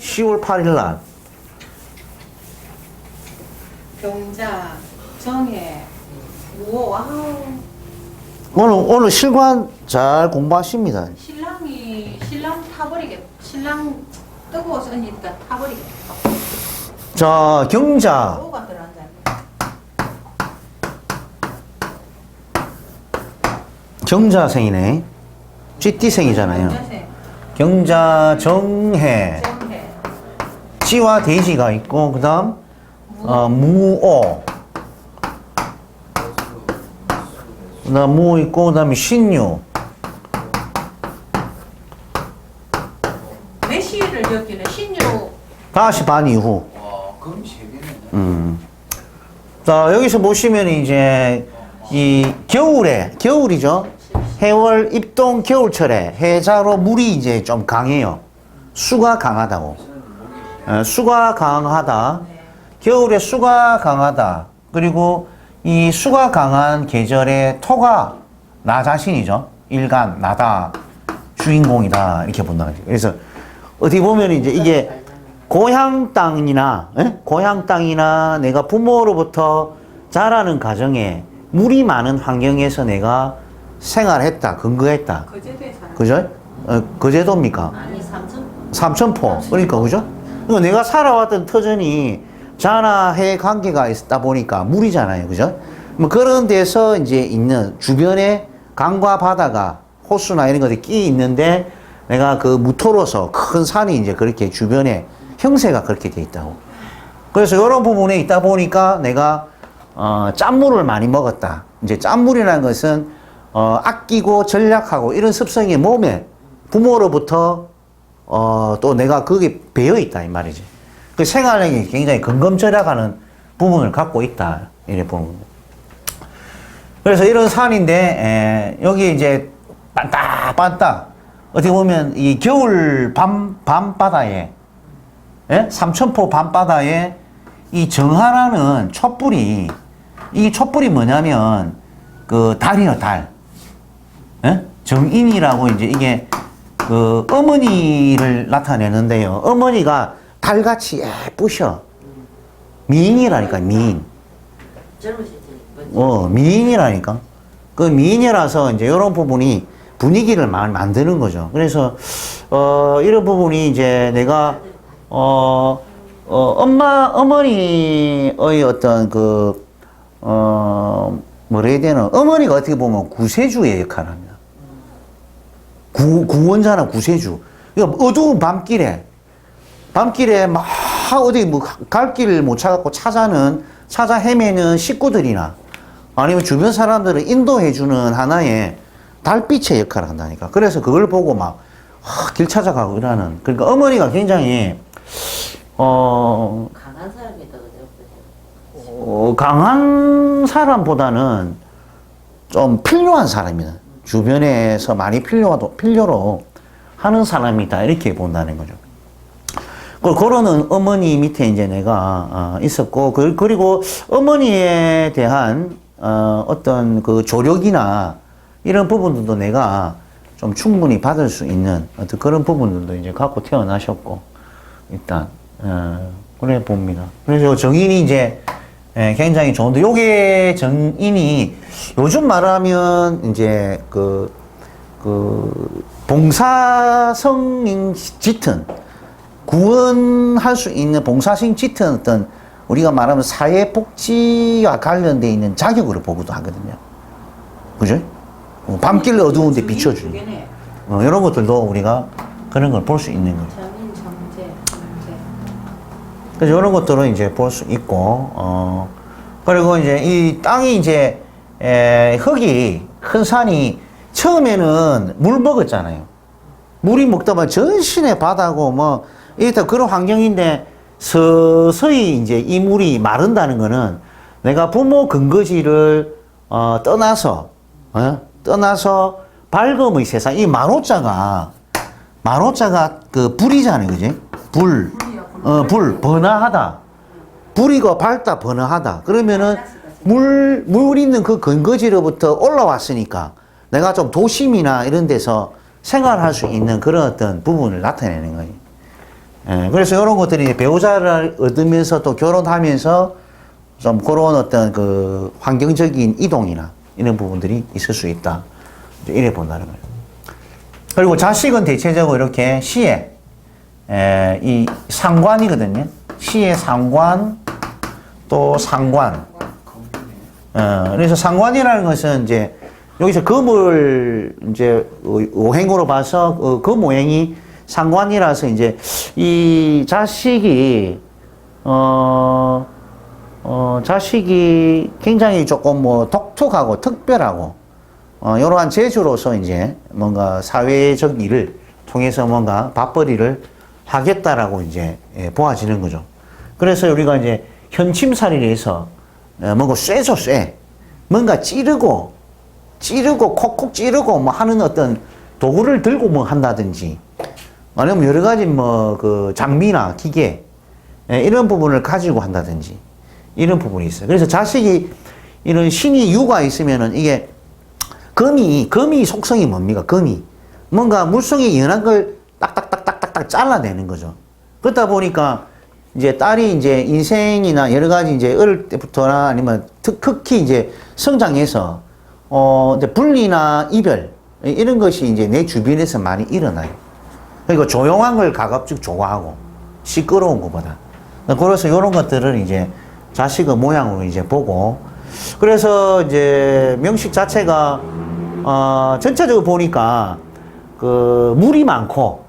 10월 8일 날. 경자, 정해, 무호, 와우. 오늘 실관 잘 공부하십니다. 신랑 타버리겠다. 신랑 뜨거워서 언니니까 타버리겠다. 자, 경자. 오가 들어앉아. 경자생이네. 쥐띠생이잖아요. 경자생, 경자, 정해. 정해, 찌와 돼지가 있고, 그 다음, 무오. 그 다음, 무 있고, 그 다음에 신유. 몇 시를 적기는 신유. 다시 반 이후. 와, 그럼 세 개네. 자, 여기서 보시면 이제, 이 겨울이죠. 해월 입동 겨울철에 해자로 물이 이제 좀 강해요. 수가 강하다고. 수가 강하다. 겨울에 수가 강하다. 그리고 이 수가 강한 계절에 토가 나 자신이죠. 일간, 나다, 주인공이다. 이렇게 본다. 그래서 어떻게 보면 이제 이게 고향 땅이나, 고향 땅이나 내가 부모로부터 자라는 가정에 물이 많은 환경에서 내가 생활했다, 근거했다. 거제도에 살아. 그죠? 거제도입니까? 아니, 삼천포. 그러니까, 그죠? 그러니까 내가 살아왔던 터전이 자나해 관계가 있다 보니까 물이잖아요. 그죠? 뭐 그런 데서 이제 있는 주변에 강과 바다가 호수나 이런 것들이 끼 있는데 내가 그 무토로서 큰 산이 이제 그렇게 주변에 형세가 그렇게 돼 있다고. 그래서 이런 부분에 있다 보니까 내가 짠물을 많이 먹었다. 이제 짠물이라는 것은 아끼고 전략하고 이런 습성이 몸에 부모로부터 또 내가 거기에 배어 있다 이 말이지. 그 생활력이 굉장히 근검절약하는 부분을 갖고 있다 이래 보는 겁니다. 그래서 이런 산인데 여기 이제 반딱반딱 어떻게 보면 이 겨울 밤바다에 삼천포 밤바다에 이 정하라는 촛불이 이 촛불이 뭐냐면 그 달이요 달. 정인이라고 이제 이게 그 어머니를 나타내는데요. 어머니가 달같이 예쁘셔. 미인이라니까 미인. 젊으시지. 미인이라니까. 그 미인이라서 이제 이런 부분이 분위기를 만드는 거죠. 그래서 이런 부분이 이제 내가 어머니의 어떤 뭐라 해야 되나 어머니가 어떻게 보면 구세주의 역할을 합니다. 구원자나 구세주. 그러니까 어두운 밤길에 막 어디 뭐 갈 길을 못 찾아갖고 찾아 헤매는 식구들이나 아니면 주변 사람들을 인도해주는 하나의 달빛의 역할을 한다니까. 그래서 그걸 보고 막 길 찾아가고 이러는. 그러니까 어머니가 굉장히 강한 사람이다, 그죠? 강한 사람보다는 좀 필요한 사람이다. 주변에서 많이 필요로 하는 사람이다. 이렇게 본다는 거죠. 그러는 어머니 밑에 이제 내가 있었고, 그리고 어머니에 대한 어떤 그 조력이나 이런 부분들도 내가 좀 충분히 받을 수 있는 어떤 그런 부분들도 이제 갖고 태어나셨고, 일단, 그래 봅니다. 그래서 정인이 이제 굉장히 좋은데, 요게 정인이 요즘 말하면 이제 봉사성인 짙은, 구원할 수 있는 봉사성 짙은 어떤 우리가 말하면 사회복지와 관련되어 있는 자격으로 보기도 하거든요. 그죠? 밤길 어두운데 비춰주는. 이런 것들도 우리가 그런 걸 볼 수 있는 거죠. 정인, 정제. 그래서 이런 것들은 이제 볼 수 있고, 그리고 이제 이 땅이 이제, 흙이, 큰 산이 처음에는 물 먹었잖아요. 물이 먹다 보면 전신에 바다고 뭐, 이렇다 그런 환경인데 서서히 이제 이 물이 마른다는 거는 내가 부모 근거지를, 떠나서 밝음의 세상, 이 만호자가 그 불이잖아요. 그지? 불, 번화하다. 불이고 밝다, 번화하다. 그러면은 물 있는 그 근거지로부터 올라왔으니까 내가 좀 도심이나 이런 데서 생활할 수 있는 그런 어떤 부분을 나타내는 거지. 예, 그래서 이런 것들이 배우자를 얻으면서 또 결혼하면서 좀 그런 어떤 그 환경적인 이동이나 이런 부분들이 있을 수 있다. 이래 본다는 거예요. 그리고 자식은 대체적으로 이렇게 시에, 이 상관이거든요. 시의 상관, 또 상관. 그래서 상관이라는 것은 이제 여기서 금을 이제 오행으로 봐서 그 모행이 상관이라서 이제 이 자식이 자식이 굉장히 조금 뭐 독특하고 특별하고 이러한 재주로서 이제 뭔가 사회적 일을 통해서 뭔가 밥벌이를 하겠다라고 이제 보아지는 거죠. 그래서 우리가 이제 현침살이를 해서 뭔가 쇠죠, 쇠. 뭔가 찌르고 콕콕 찌르고 뭐 하는 어떤 도구를 들고 뭐 한다든지 아니면 여러 가지 뭐 그 장비나 기계 이런 부분을 가지고 한다든지 이런 부분이 있어요. 그래서 자식이 이런 신이 유가 있으면은 이게 금이 속성이 뭡니까? 금이 뭔가 물속에 연한 걸 딱딱딱딱딱딱 잘라내는 거죠. 그러다 보니까 이제 딸이 이제 인생이나 여러 가지 이제 어릴 때부터나 아니면 특히 이제 성장해서 이제 분리나 이별 이런 것이 이제 내 주변에서 많이 일어나요. 그러니까 조용한 걸 가급적 좋아하고 시끄러운 것보다. 그래서 이런 것들을 이제 자식의 모양으로 이제 보고 그래서 이제 명식 자체가 전체적으로 보니까 그 물이 많고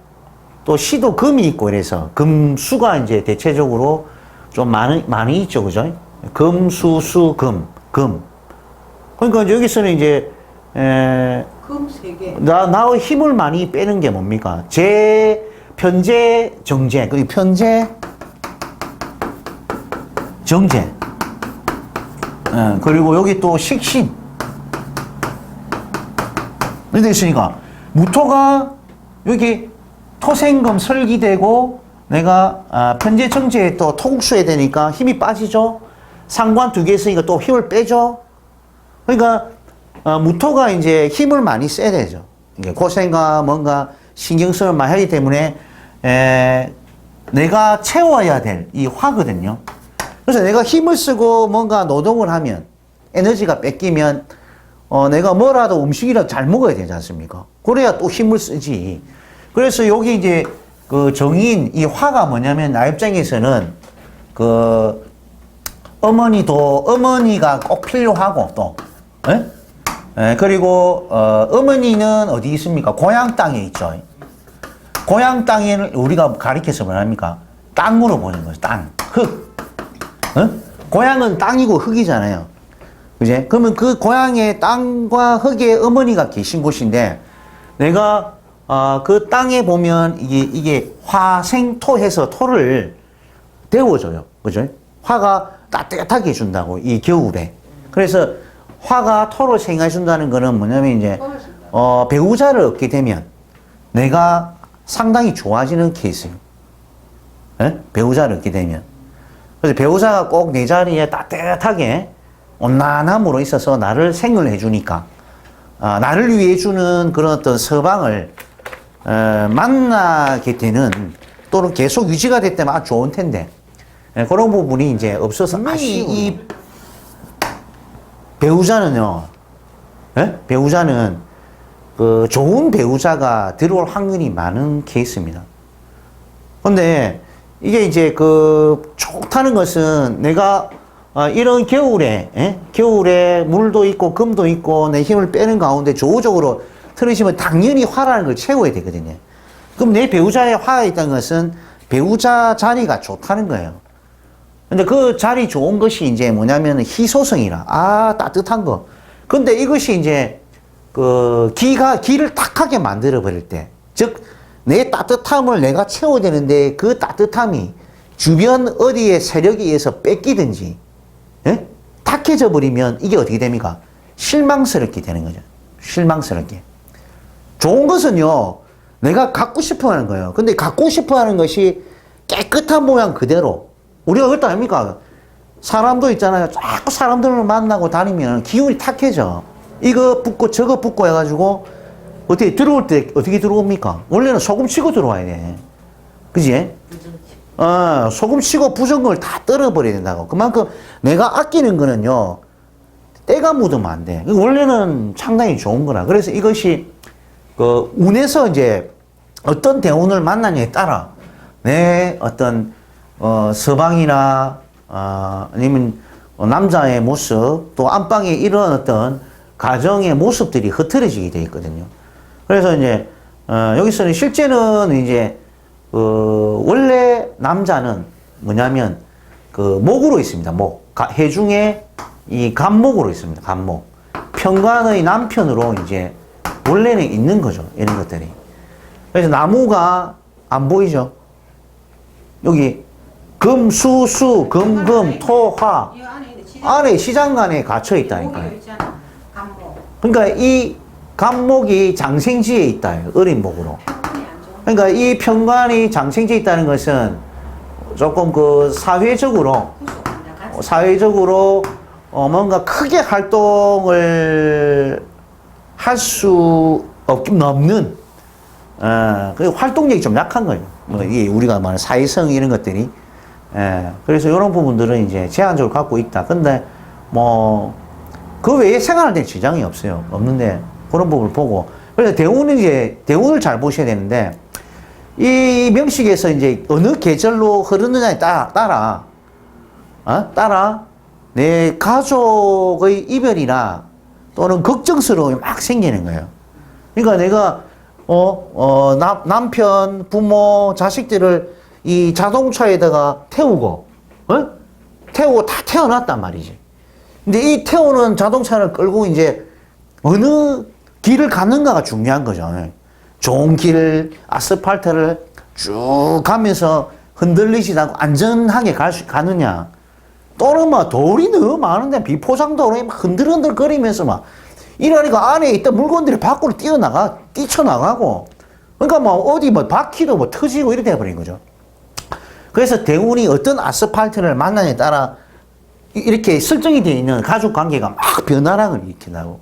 또 시도 금이 있고 이래서 금수가 이제 대체적으로 좀 많이 있죠, 그죠? 금수수 금. 그러니까 여기서는 이제 금 3개. 나의 힘을 많이 빼는 게 뭡니까? 편재, 정재. 그 편재, 정재. 그리고 여기 또 식신. 이렇게 있으니까 무토가 여기 토생금 설기되고 내가 편재, 정재에 또 토국수에 되니까 힘이 빠지죠. 상관 2개 있으니까 또 힘을 빼죠. 그러니까 무토가 이제 힘을 많이 써야 되죠. 이게 고생과 뭔가 신경쓰을 많이 하기 때문에 내가 채워야 될 이 화거든요. 그래서 내가 힘을 쓰고 뭔가 노동을 하면 에너지가 뺏기면 내가 뭐라도 음식이라도 잘 먹어야 되지 않습니까? 그래야 또 힘을 쓰지. 그래서 여기 이제 그 정인 이 화가 뭐냐면 나 입장에서는 그 어머니가 꼭 필요하고 또 그리고 어머니는 어디 있습니까? 고향 땅에 있죠. 고향 땅에는 우리가 가리켜서 뭐합니까? 땅으로 보는 거죠. 땅, 흙. 고향은 땅이고 흙이잖아요. 그제? 그러면 그 고향의 땅과 흙에 어머니가 계신 곳인데 내가 그 땅에 보면 이게 화생토해서 토를 데워줘요. 그죠? 화가 따뜻하게 해준다고 이 겨울에. 그래서 화가 토를 생해준다는 거는 뭐냐면 이제 배우자를 얻게 되면 내가 상당히 좋아지는 케이스예요. 배우자를 얻게 되면. 그래서 배우자가 꼭 내 자리에 따뜻하게 온난함으로 있어서 나를 생을 해주니까 나를 위해 주는 그런 어떤 서방을 만나게 되는 또는 계속 유지가 됐다면 아주 좋은 텐데 그런 부분이 이제 없어서 이 배우자는요, 배우자는 그 좋은 배우자가 들어올 확률이 많은 케이스입니다. 근데 이게 이제 그 좋다는 것은 내가 이런 겨울에 물도 있고 금도 있고 내 힘을 빼는 가운데 조우적으로 틀으시면 당연히 화라는 걸 채워야 되거든요. 그럼 내 배우자의 화가 있다는 것은 배우자 자리가 좋다는 거예요. 근데 그 자리 좋은 것이 이제 뭐냐면 희소성이라 따뜻한 거. 근데 이것이 이제 그 기를 탁하게 만들어 버릴 때, 즉 내 따뜻함을 내가 채워야 되는데 그 따뜻함이 주변 어디에 세력에 의해서 뺏기든지 탁해져 버리면 이게 어떻게 됩니까? 실망스럽게 되는 거죠. 실망스럽게. 좋은 것은요, 내가 갖고 싶어 하는 거예요. 근데 갖고 싶어 하는 것이 깨끗한 모양 그대로. 우리가 그렇다 아닙니까? 사람도 있잖아요. 자꾸 사람들을 만나고 다니면 기운이 탁해져. 이거 붙고 저거 붙고 해가지고 어떻게 들어올 때 어떻게 들어옵니까? 원래는 소금 치고 들어와야 돼. 그지? 그죠. 소금 치고 부정걸 다 떨어버려야 된다고. 그만큼 내가 아끼는 거는요, 때가 묻으면 안 돼. 원래는 상당히 좋은 거라. 그래서 이것이, 운에서 이제 어떤 대운을 만나냐에 따라 내 어떤, 서방이나, 아니면 남자의 모습, 또 안방에 이런 어떤 가정의 모습들이 흐트러지게 돼 있거든요. 그래서 이제, 여기서는 실제는 이제, 원래 남자는 뭐냐면, 목으로 있습니다. 목. 해중에 이 간목으로 있습니다. 간목. 편관의 남편으로 이제, 원래는 있는 거죠. 이런 것들이. 그래서 나무가 안 보이죠? 여기, 금, 수, 수, 금, 금, 토, 화. 이 안에 있는 안에 시장간에 갇혀 있다니까요. 목이 있잖아. 안목. 그러니까 이 간목이 장생지에 있다. 어린 목으로. 평균이 안 좋은. 그러니까 이 편관이 장생지에 있다는 것은 조금 사회적으로 뭔가 크게 활동을 할 수 없는 그 활동력이 좀 약한 거예요. 뭐 이게 우리가 말하는 사회성 이런 것들이. 그래서 이런 부분들은 이제 제한적으로 갖고 있다. 근데 뭐 그 외에 생활할 때 지장이 없어요. 없는데 그런 부분을 보고. 그래서 대운은 이제 대운을 잘 보셔야 되는데 이 명식에서 이제 어느 계절로 흐르느냐에 따라 내 가족의 이별이나 또는 걱정스러움이 막 생기는 거예요. 그러니까 내가 남편, 부모, 자식들을 이 자동차에다가 태우고 다 태워놨단 말이지. 근데 이 태우는 자동차를 끌고 이제 어느 길을 가는가가 중요한 거죠. 좋은 길, 아스팔트를 쭉 가면서 흔들리지 않고 안전하게 가느냐. 또는 막 돌이 너무 많은데 비포장도로에 막 흔들흔들 거리면서 막 이러니까 안에 있던 물건들이 밖으로 뛰쳐나가고 그러니까 뭐 어디 뭐 바퀴도 뭐 터지고 이렇게 돼버린 거죠. 그래서 대운이 어떤 아스팔트를 만나냐에 따라 이렇게 설정이 되어 있는 가족 관계가 막 변화를 일으킨다고.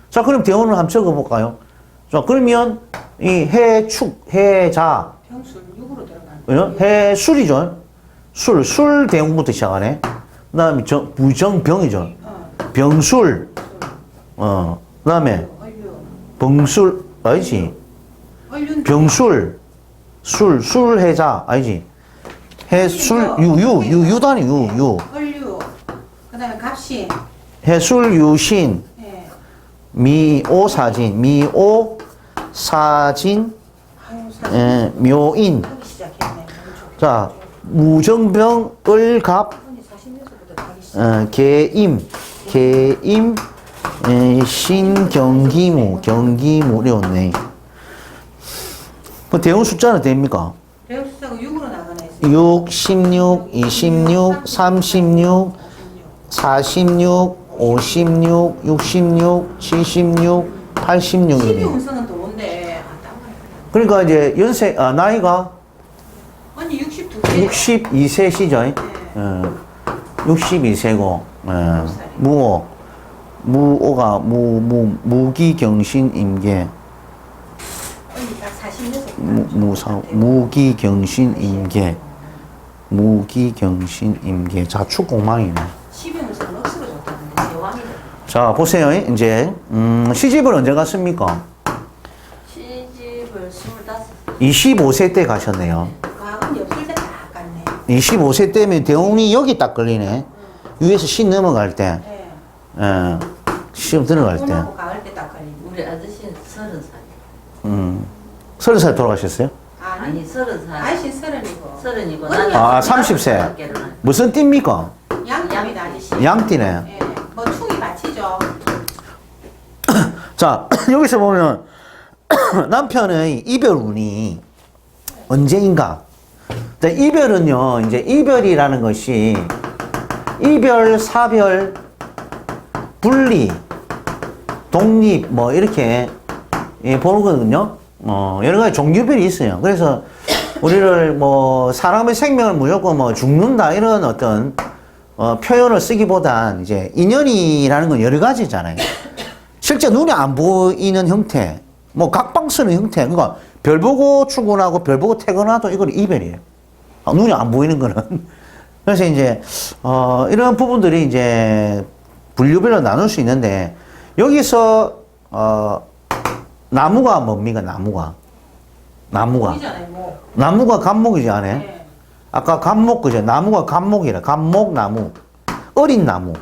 자, 그럼 대운을 한번 적어볼까요? 자, 그러면 이 해축, 해자, 평술 6으로 들어가는. 해술이죠. 술 대운부터 시작하네. 그 다음에 부정병이죠. 병술, 그 다음에 병술, 아니지. 병술, 술해자, 아니지. 해술, 유단이, 유. 헐류. 그 다음에 갑신. 해술, 유신, 예. 미오사진, 묘인. 거기 시작했네. 자, 무정병, 을갑, 언니 46부터 가기 시작. 계임, 신경기무, 이렇네. 그 대운 숫자는 됩니까? 대우 숫자가 6으로 나가네. 6, 16, 26, 36, 46, 56, 66, 76, 86이네. 12운성은 도인데 그러니까 이제 나이가 언니 62세. 62세시죠? 62세고, 무오가, 무기경신 임계, 언니 딱 46세. 무기경신 임계, 자축공망이네. 12운성은 억수로 좋다는데 여왕이래. 자, 보세요. 이제, 시집을 언제 갔습니까? 시집을 25. 25세 때 가셨네요. 과학은 없을 때 다 갔네. 25세 때면 대운이 여기 딱 걸리네. 위에서 신 넘어갈 때, 예. 시험 들어갈 때. 꿈하고 가을 때 딱 걸리고. 우리 아저씨는 30살. 30살 돌아가셨어요? 아니 30살. 아저씨 30이고. 30이고 언니 아, 30세. 무슨 띠입니까? 양띠입니다 아저씨. 양띠네. 예. 뭐 충이 받치죠. 자, 여기서 보면 남편의 이별 운이 언제인가? 자, 이별은요, 이제 이별이라는 것이 이별, 사별, 분리, 독립, 뭐, 이렇게 보는 거거든요. 여러 가지 종류별이 있어요. 그래서 우리를 뭐, 사람의 생명을 무조건 뭐, 죽는다, 이런 어떤, 표현을 쓰기보단 이제 인연이라는 건 여러 가지잖아요. 실제 눈에 안 보이는 형태, 뭐, 각방 쓰는 형태, 그러니까 별 보고 출근하고 별 보고 퇴근하도 이건 이별이에요. 눈이 안 보이는 거는. 그래서 이제, 이런 부분들이 이제 분류별로 나눌 수 있는데, 여기서, 나무가 뭡니까, 나무가? 나무가. 보이잖아요, 뭐. 나무가 감목이지, 않아요? 네. 아까 감목, 그죠? 나무가 감목이라. 감목, 나무. 어린 나무.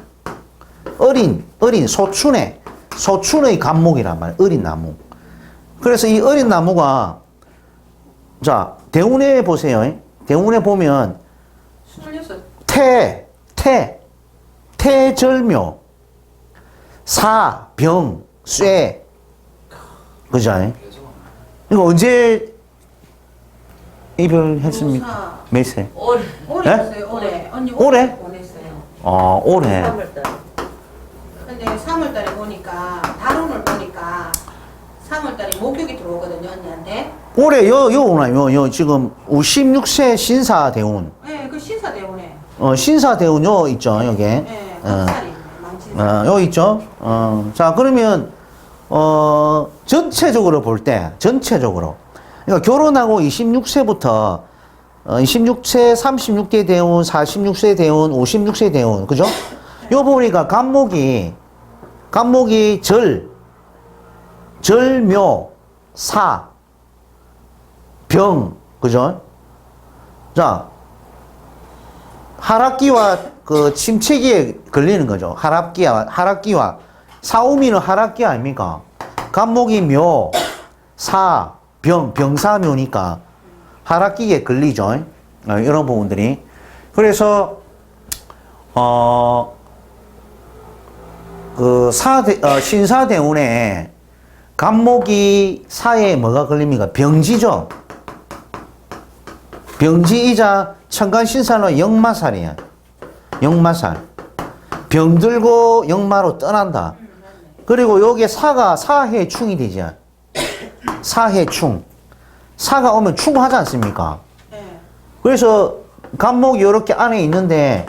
어린, 소춘의 감목이란 말이에요. 어린 나무. 그래서 이 어린 나무가, 자, 대운에 보세요. 대운에 보면, 26. 태절묘, 사, 병, 쇠. 그죠? 이거 언제 이별했습니까? 무사. 몇 세? 올해 올해 네? 했어요, 올해. 언니 올해? 보냈어요. 올해. 3월달. 근데 3월달에 보니까, 다룬을 보니까, 3월달에 목욕이 들어오거든요, 언니한테. 올해 요 오나요? 요 지금 56세 신사대운. 네, 그 신사대원에. 신사대운 요 있죠, 여기. 네, 흑살이 망치. 요 있죠. 자, 그러면 전체적으로 볼 때, 전체적으로. 그러니까 결혼하고 26세부터 26세, 36대 대운, 46세 대운, 56세 대운, 그죠? 요 보니까 간목이 절묘, 사, 병, 그죠? 자, 하락기와 그 침체기에 걸리는 거죠. 하락기와 사오미는 하락기 아닙니까? 간목이 묘, 사, 병, 병사묘니까 하락기에 걸리죠. 이런 부분들이. 그래서 신사대운에 간목이 사에 뭐가 걸립니까? 병지죠. 병지이자 천간신살로 역마살이야. 역마살. 병들고 역마로 떠난다. 그리고 여기에 사해충이 되죠. 사해충. 사가 오면 충하지 않습니까? 네. 그래서 간목이 이렇게 안에 있는데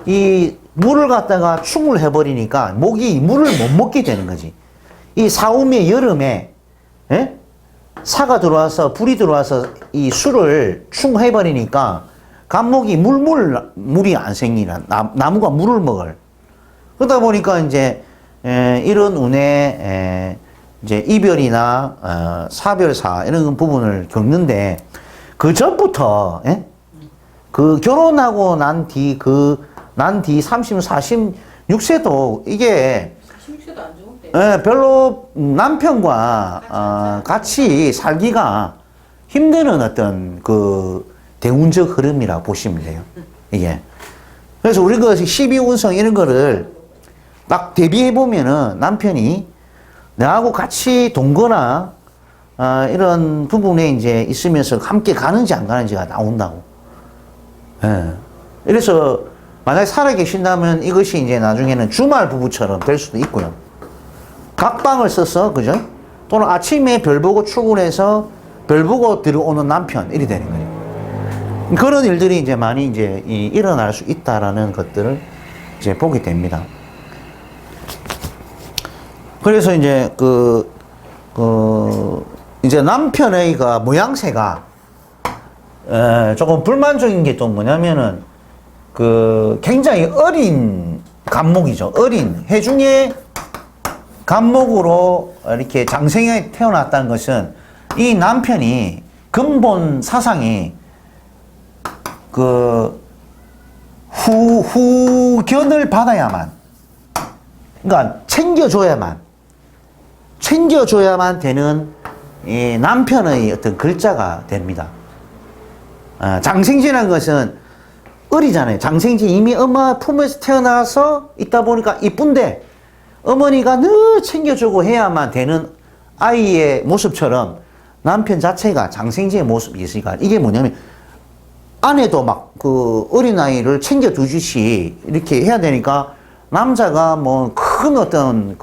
이 물을 갖다가 충을 해버리니까 목이 물을 못 먹게 되는 거지. 이 사오미의 여름에 사가 들어와서 불이 들어와서 이 술을 충해버리니까 간목이 물이 안 생기나 나무가 물을 먹을. 그러다 보니까 이제 이런 운에 이제 이별이나 사별사 이런 부분을 겪는데 그 전부터 그 결혼하고 난 뒤 30, 46세도 이게 46세도 안 좋은데. 별로 남편과 같이 살기가 힘드는 어떤 그 대운적 흐름이라 보시면 돼요. 이게. 그래서 우리가 12운성 이런 거를 딱 대비해 보면은 남편이 나하고 같이 동거나 이런 부분에 이제 있으면서 함께 가는지 안 가는지가 나온다고. 예. 그래서 만약에 살아 계신다면 이것이 이제 나중에는 주말 부부처럼 될 수도 있고요. 각방을 써서, 그죠? 또는 아침에 별 보고 출근해서 별 보고 들어오는 남편, 이리 되는 거예요. 그런 일들이 이제 많이 이제 일어날 수 있다라는 것들을 이제 보게 됩니다. 그래서 이제 이제 남편의 그 모양새가 조금 불만적인 게 또 뭐냐면은 굉장히 어린 간목이죠. 어린 해중의 간목으로 이렇게 장생에 태어났다는 것은 이 남편이 근본 사상이 후견을 받아야만, 그러니까 챙겨줘야만 되는 이 남편의 어떤 글자가 됩니다. 장생지라는 것은 어리잖아요. 장생지 이미 엄마 품에서 태어나서 있다 보니까 이쁜데 어머니가 늘 챙겨주고 해야만 되는 아이의 모습처럼 남편 자체가 장생지의 모습이 있으니까 이게 뭐냐면 아내도 막 어린아이를 챙겨두듯이 이렇게 해야 되니까 남자가 뭐 큰 어떤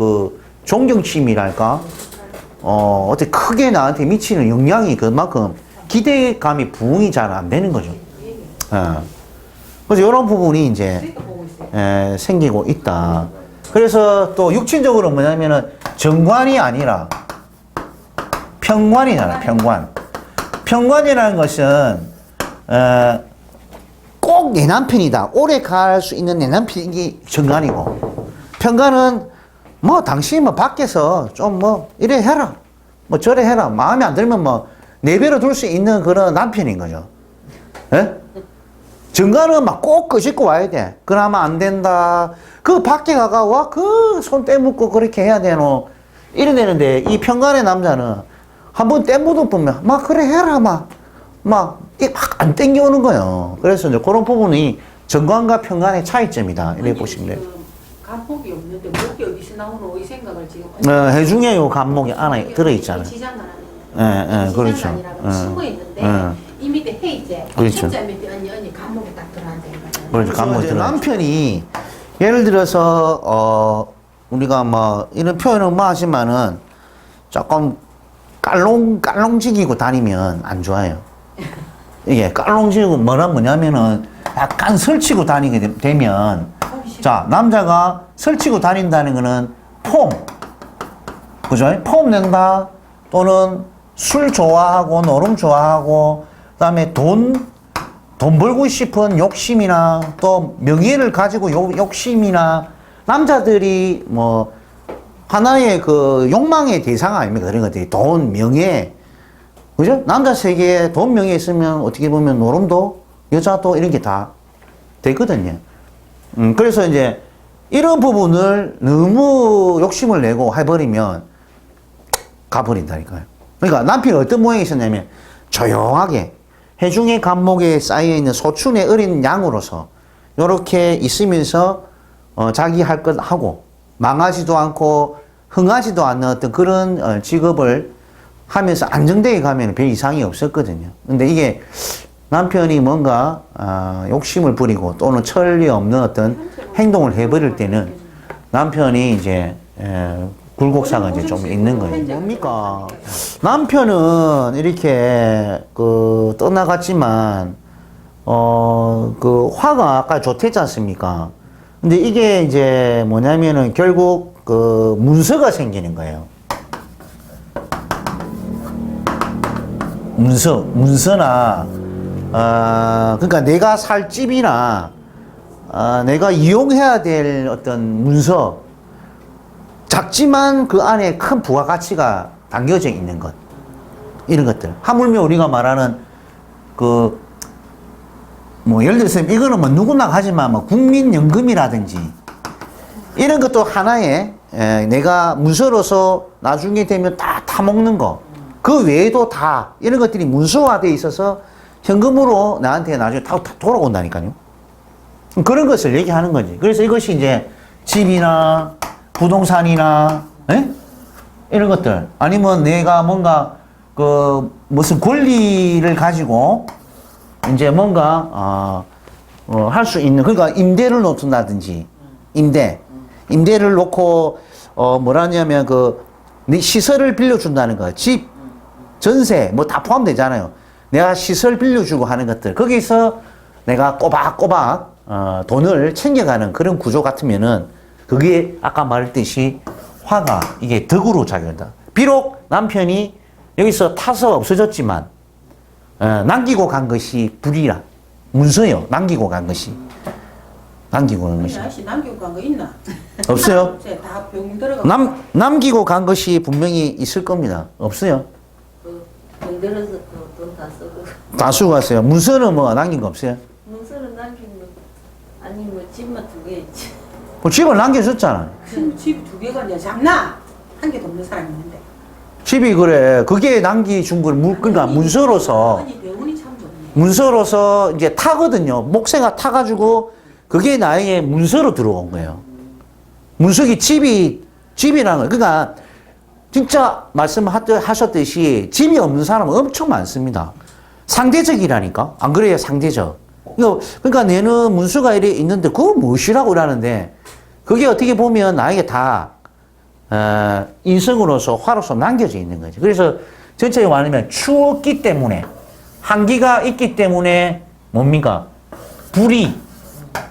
존경심이랄까 어떻게 크게 나한테 미치는 영향이 그만큼 기대감이 부응이 잘 안 되는 거죠. 그래서 이런 부분이 이제 생기고 있다. 그래서 또 육친적으로 뭐냐면은 정관이 아니라 평관이잖아, 평관. 평관이라는 것은 꼭 내 남편이다. 오래 갈 수 있는 내 남편이 이게 정관이고, 편관은 뭐 당신이 뭐 밖에서 좀 뭐 이래 해라. 뭐 저래 해라. 마음에 안 들면 뭐 내버려 둘 수 있는 그런 남편인 거죠. 예? 정관은 막 꼭 끄집고 와야 돼. 그러면 안 된다. 그 밖에 가가 와, 그 손 떼묻고 그렇게 해야 되노. 이래 되는데, 이 편관의 남자는 한번 떼묻어 보면, 막 그래 해라, 막 안 땡겨오는 거예요. 그래서 이제 그런 부분이 정관과 편관의 차이점이다. 이렇게 보시면 돼요. 간목이 없는데 목이 어디서 나오노 이 생각을 지금. 해중에 요 간목이 안에 들어있잖아요. 지장간 안에. 그렇죠. 지장간이라고 숨어 있는데 이 밑에 해 이제. 그렇죠. 천자 밑에 언니 간목이 딱 들어앉아 있거든. 그렇죠. 간목이 들어. 남편이 예를 들어서 우리가 뭐 이런 표현은 뭐 하지만은 조금 깔롱지기고 다니면 안 좋아요. 이게 깔롱지기고 뭐냐면은 약간 설치고 다니게 되면, 자, 남자가 설치고 다닌다는 거는 그죠? 폼 낸다, 또는 술 좋아하고, 노름 좋아하고, 그 다음에 돈 벌고 싶은 욕심이나, 또 명예를 가지고 욕심이나, 남자들이 뭐, 하나의 그 욕망의 대상 아닙니까? 그런 것들이. 돈, 명예. 그죠? 남자 세계에 돈, 명예 있으면 어떻게 보면 노름도, 여자도 이런 게 다 되거든요. 그래서 이제 이런 부분을 너무 욕심을 내고 해버리면 가버린다니까요. 그러니까 남편이 어떤 모양이 있었냐면 조용하게 해중의 간목에 쌓여있는 소춘의 어린 양으로서 이렇게 있으면서 자기 할 것 하고 망하지도 않고 흥하지도 않는 어떤 그런 직업을 하면서 안정되게 가면 별 이상이 없었거든요. 근데 이게 남편이 뭔가 욕심을 부리고 또는 천리 없는 어떤 행동을 해버릴 때는 남편이 이제 굴곡사가 이제 좀 있는 거예요. 뭡니까? 남편은 이렇게 그 떠나갔지만 그 화가 아까 좋댔지 않습니까? 근데 이게 이제 뭐냐면은 결국 그 문서가 생기는 거예요. 문서나 그러니까 내가 살 집이나 내가 이용해야 될 어떤 문서, 작지만 그 안에 큰 부가가치가 담겨져 있는 것, 이런 것들. 하물며 우리가 말하는 그 뭐 예를 들어서 이거는 뭐 누구나 하지만 뭐 국민연금이라든지 이런 것도 하나의 내가 문서로서 나중에 되면 다 타먹는 거, 그 외에도 다 이런 것들이 문서화되어 있어서 현금으로 나한테 나중에 다 돌아온다니까요. 그런 것을 얘기하는 거지. 그래서 이것이 이제 집이나 부동산이나 이런 것들, 아니면 내가 뭔가 그 무슨 권리를 가지고 이제 뭔가 할 수 있는, 그러니까 임대를 놓는다든지, 임대를 놓고 뭐라냐면 그 시설을 빌려준다는 거, 집, 전세 뭐 다 포함되잖아요. 내가 시설 빌려주고 하는 것들, 거기서 내가 꼬박꼬박 돈을 챙겨가는 그런 구조 같으면은 그게 아까 말했듯이 화가 이게 덕으로 작용한다. 비록 남편이 여기서 타서 없어졌지만 남기고 간 것이 불이라. 문서요. 남기고 간 것이. 남기고 간 것이. 아저씨 남기고 간 거 있나? 없어요. 다병 들어가. 남기고 간 것이 분명히 있을 겁니다. 없어요. 돈 들어서 돈 다 쓰고. 다 쓰고 갔어요. 문서는 뭐 남긴 거 없어요? 문서는 남긴 거 아니 뭐 집만 2개 있지. 뭐 집을 남겨줬잖아. 집 2개가 아니야. 장난. 한 개도 없는 사람이 있는데. 집이 그래. 그게 남겨준 걸 그러니까 문서로서. 아니 대운이 참 좋네. 문서로서 이제 타거든요. 목세가 타가지고 그게 나에게 문서로 들어온 거예요. 문석이 집이라는 거예요. 그러니까 진짜 말씀하셨듯이 집이 없는 사람은 엄청 많습니다. 상대적이라니까. 안 그래요? 상대적. 그러니까 내는 문서가 이래 있는데 그거 무엇이라고 그러는데 그게 어떻게 보면 나에게 다 인성으로서 화로서 남겨져 있는 거죠. 그래서 전체적으로 말하면 추웠기 때문에, 한기가 있기 때문에 뭡니까? 불이,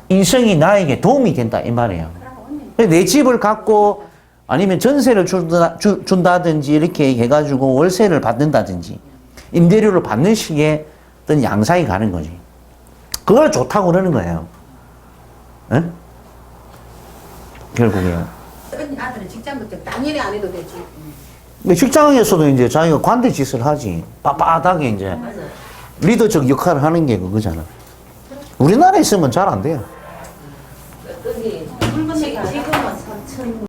인성이 나에게 도움이 된다 이 말이에요. 내 집을 갖고 아니면 전세를 준다든지 이렇게 해가지고 월세를 받는다든지 임대료를 받는 식의 어떤 양상이 가는 거지. 그걸 좋다고 그러는 거예요. 예? 결국에. 언니 아들은 직장부터 당연히 안 해도 되지. 근데 직장에서도 이제 자기가 관대 짓을 하지. 빳빳하게 이제 맞아. 리더적 역할을 하는 게 그거잖아. 우리나라에 있으면 잘 안 돼요. 여기 물건 지금은 3천